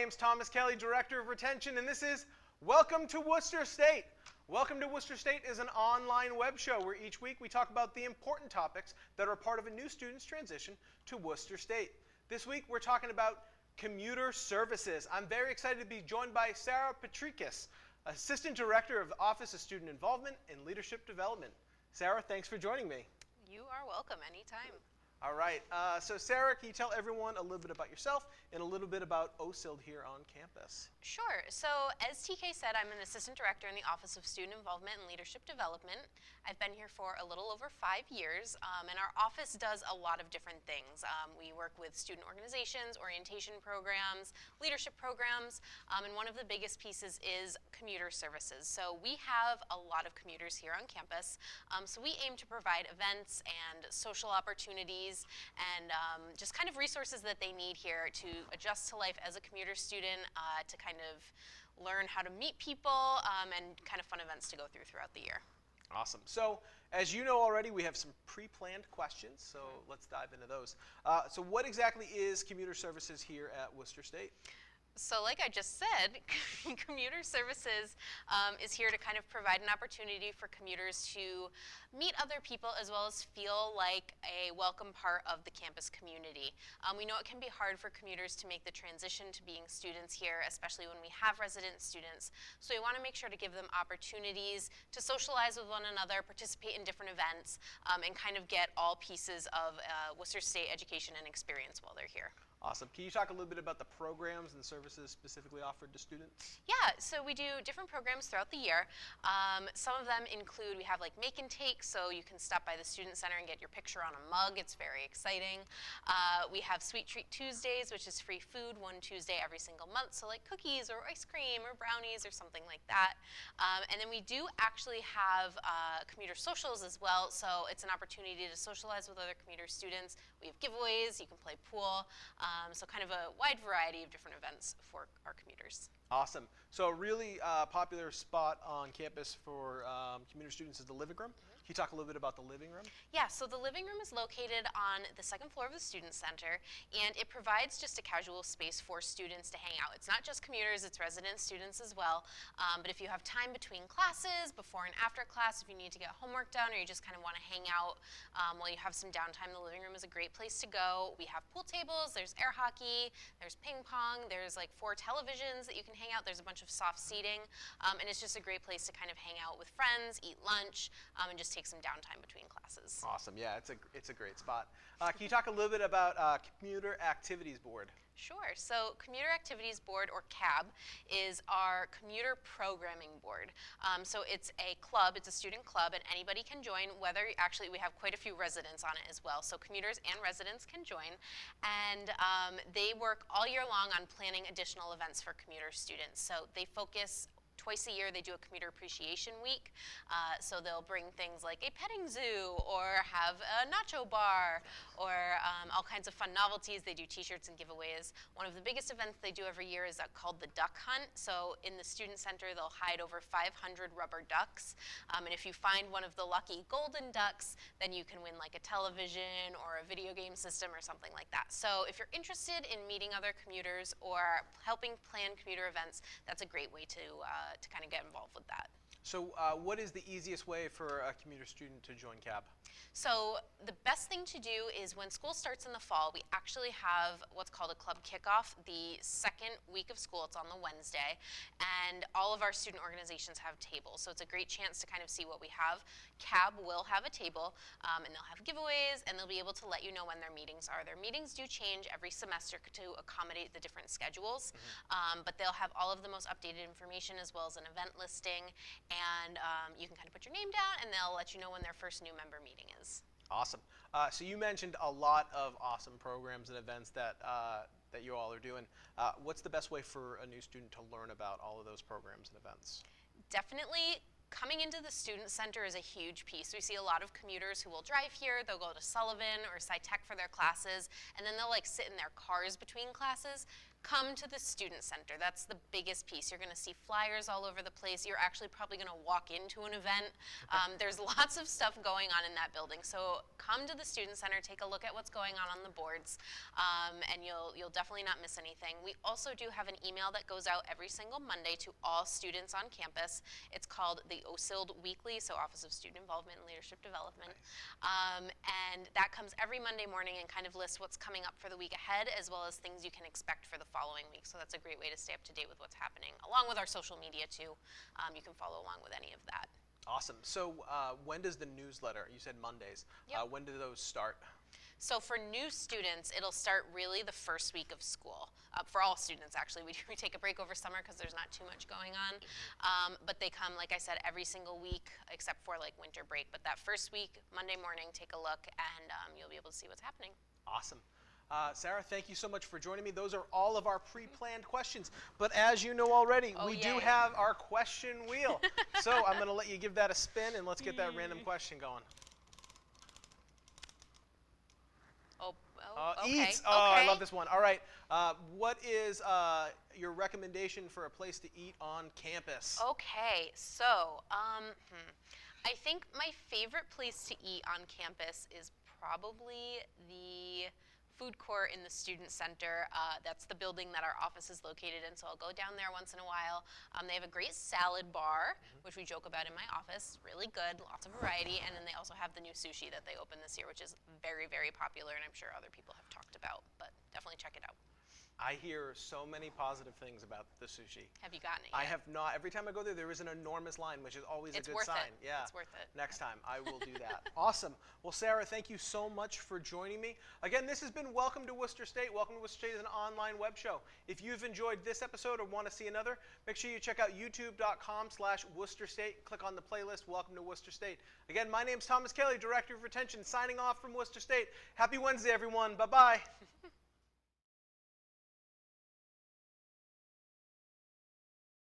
name's Thomas Kelly, Director of Retention, and this is Welcome to Worcester State. Welcome to Worcester State is an online web show where each week we talk about the important topics that are part of a new student's transition to Worcester State. This week we're talking about Commuter Services. I'm very excited to be joined by Sarah Patrikis, Assistant Director of the Office of Student Involvement and Leadership Development. Sarah, thanks for joining me. You are welcome anytime. All right, so Sarah, can you tell everyone a little bit about yourself and a little bit about OSILD here on campus? Sure. So as TK said, I'm an Assistant Director in the Office of Student Involvement and Leadership Development. I've been here for a little over 5 years, and our office does a lot of different things. We work with student organizations, orientation programs, leadership programs, and one of the biggest pieces is Commuter Services. So we have a lot of commuters here on campus, so we aim to provide events and social opportunities and just kind of resources that they need here to adjust to life as a commuter student, to kind of learn how to meet people, and kind of fun events to go throughout the year. Awesome. So as you know already, we have some pre-planned questions, so let's dive into those. So what exactly is Commuter Services here at Worcester State? So like I just said, Commuter Services is here to kind of provide an opportunity for commuters to meet other people as well as feel like a welcome part of the campus community. We know it can be hard for commuters to make the transition to being students here, especially when we have resident students. So we want to make sure to give them opportunities to socialize with one another, participate in different events, and kind of get all pieces of Worcester State education and experience while they're here. Awesome. Can you talk a little bit about the programs and the services specifically offered to students? Yeah, so we do different programs throughout the year. Some of them include, we have like make and take, so you can stop by the Student Center and get your picture on a mug. It's very exciting. We have Sweet Treat Tuesdays, which is free food one Tuesday every single month, so like cookies or ice cream or brownies or something like that. And then we do actually have commuter socials as well, so it's an opportunity to socialize with other commuter students. We have giveaways, you can play pool. So kind of a wide variety of different events for our commuters. Awesome. So a really popular spot on campus for commuter students is the living room. Can you talk a little bit about the living room? Yeah, so the living room is located on the second floor of the Student Center, and it provides just a casual space for students to hang out. It's not just commuters, it's resident students as well. But if you have time between classes, before and after class, if you need to get homework done or you just kind of want to hang out while you have some downtime, the living room is a great place to go. We have pool tables, there's air hockey, there's ping pong, there's like 4 televisions that you can hang out, there's a bunch of soft seating, and it's just a great place to kind of hang out with friends, eat lunch, and just take some downtime between classes. Awesome. Yeah, it's a great spot. Can you talk a little bit about Commuter Activities Board? Sure. So Commuter Activities Board, or CAB, is our commuter programming board. So it's a club, it's a student club, and anybody can join, actually we have quite a few residents on it as well, so commuters and residents can join. And they work all year long on planning additional events for commuter students. So they focus twice a year. They do a Commuter Appreciation Week, so they'll bring things like a petting zoo or have a nacho bar or all kinds of fun novelties. They do t-shirts and giveaways. One of the biggest events they do every year is called the Duck Hunt. So in the Student Center, they'll hide over 500 rubber ducks, and if you find one of the lucky golden ducks, then you can win like a television or a video game system or something like that. So if you're interested in meeting other commuters or helping plan commuter events, that's a great way to kind of get involved with that. So what is the easiest way for a commuter student to join CAB? So the best thing to do is when school starts in the fall, we actually have what's called a club kickoff the second week of school. It's on the Wednesday, and all of our student organizations have tables. So it's a great chance to kind of see what we have. CAB will have a table, and they'll have giveaways, and they'll be able to let you know when their meetings are. Their meetings do change every semester to accommodate the different schedules, but they'll have all of the most updated information as well as an event listing, and you can kind of put your name down, and they'll let you know when their first new member meeting is. Awesome. So you mentioned a lot of awesome programs and events that that you all are doing. What's the best way for a new student to learn about all of those programs and events? Definitely coming into the Student Center is a huge piece. We see a lot of commuters who will drive here, they'll go to Sullivan or SciTech for their classes, and then they'll like sit in their cars between classes. come to the Student Center. That's the biggest piece. You're going to see flyers all over the place. You're actually probably going to walk into an event. There's lots of stuff going on in that building. So come to the Student Center, take a look at what's going on the boards, and you'll definitely not miss anything. We also do have an email that goes out every single Monday to all students on campus. It's called the OSILD Weekly, so Office of Student Involvement and Leadership Development. Nice. And that comes every Monday morning and kind of lists what's coming up for the week ahead, as well as things you can expect for the following week. So that's a great way to stay up to date with what's happening, along with our social media too. You can follow along with any of that. Awesome. So when does the newsletter, you said Mondays, Yep. When do those start? So for new students, it'll start really the first week of school. For all students, actually. We take a break over summer because there's not too much going on. But they come, like I said, every single week except for like winter break. But that first week, Monday morning, take a look and you'll be able to see what's happening. Awesome. Sarah, thank you so much for joining me. Those are all of our pre-planned questions. But as you know already, we do have our question wheel. So I'm going to let you give that a spin, and let's get that random question going. Okay. Eats. Oh, okay. I love this one. All right. What is your recommendation for a place to eat on campus? Okay. So I think my favorite place to eat on campus is probably the food court in the Student Center. That's the building that our office is located in, so I'll go down there once in a while. They have a great salad bar, which we joke about in my office. Really good, lots of variety, and then they also have the new sushi that they opened this year, which is very, very popular, and I'm sure other people have talked about, but definitely check it out. I hear so many positive things about the sushi. Have you gotten it yet? I have not. Every time I go there, there is an enormous line, which is always a good sign. It. Yeah. It's worth it. Next time, I will do that. Awesome. Well, Sarah, thank you so much for joining me. Again, this has been Welcome to Worcester State. Welcome to Worcester State is an online web show. If you've enjoyed this episode or want to see another, make sure you check out youtube.com/Worcester State. Click on the playlist, Welcome to Worcester State. Again, my name's Thomas Kelly, Director of Retention, signing off from Worcester State. Happy Wednesday, everyone. Bye-bye.